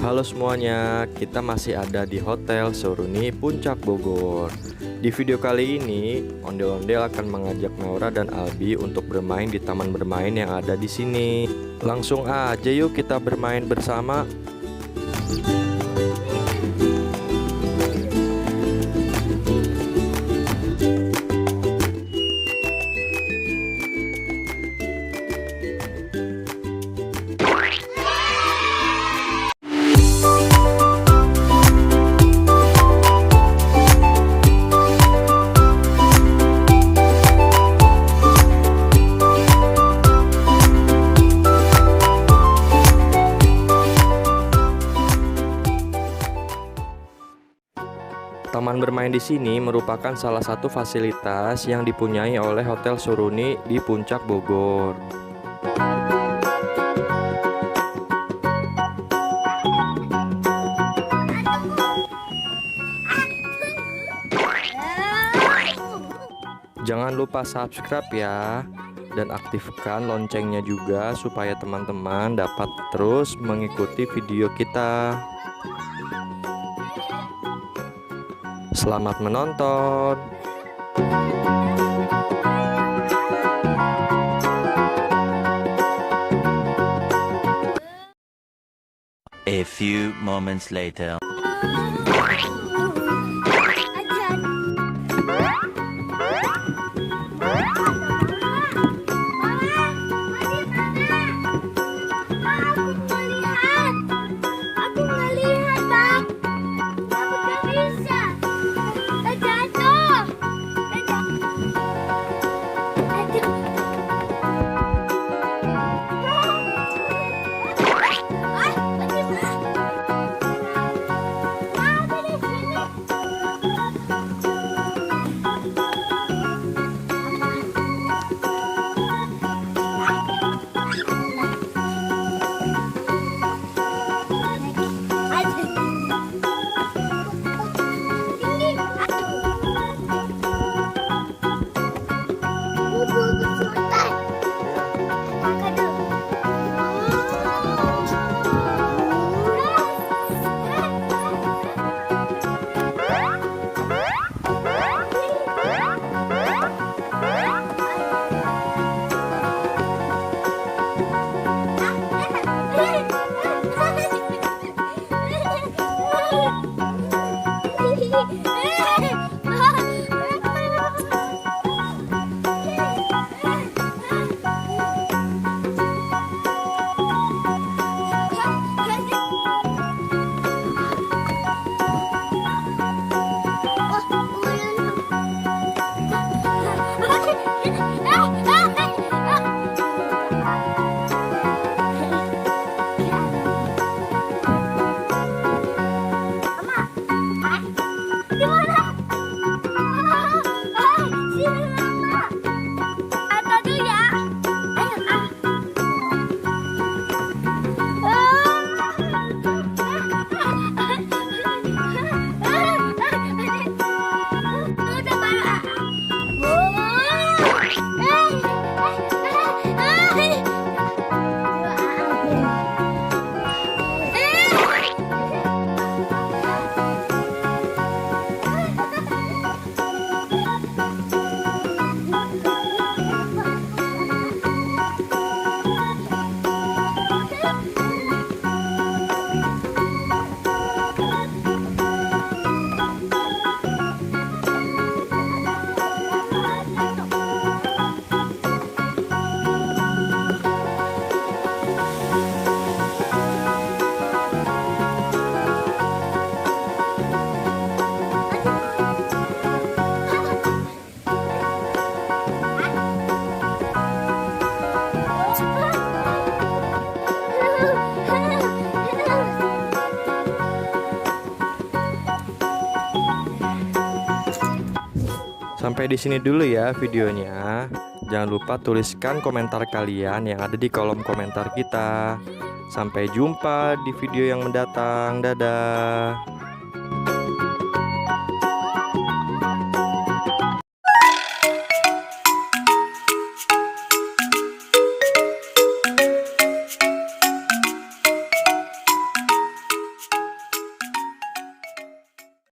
Halo semuanya, kita masih ada di Hotel Seruni Puncak Bogor. Di video kali ini, Ondel-ondel akan mengajak Naura dan Albi untuk bermain di taman bermain yang ada di sini. Langsung aja yuk kita bermain bersama. Taman bermain di sini merupakan salah satu fasilitas yang dipunyai oleh Hotel Seruni di Puncak Bogor. Jangan lupa subscribe ya, dan aktifkan loncengnya juga supaya teman-teman dapat terus mengikuti video kita. Selamat menonton. A few moments later. Sampai di sini dulu ya videonya. Jangan lupa tuliskan komentar kalian yang ada di kolom komentar kita. Sampai jumpa di video yang mendatang. Dadah.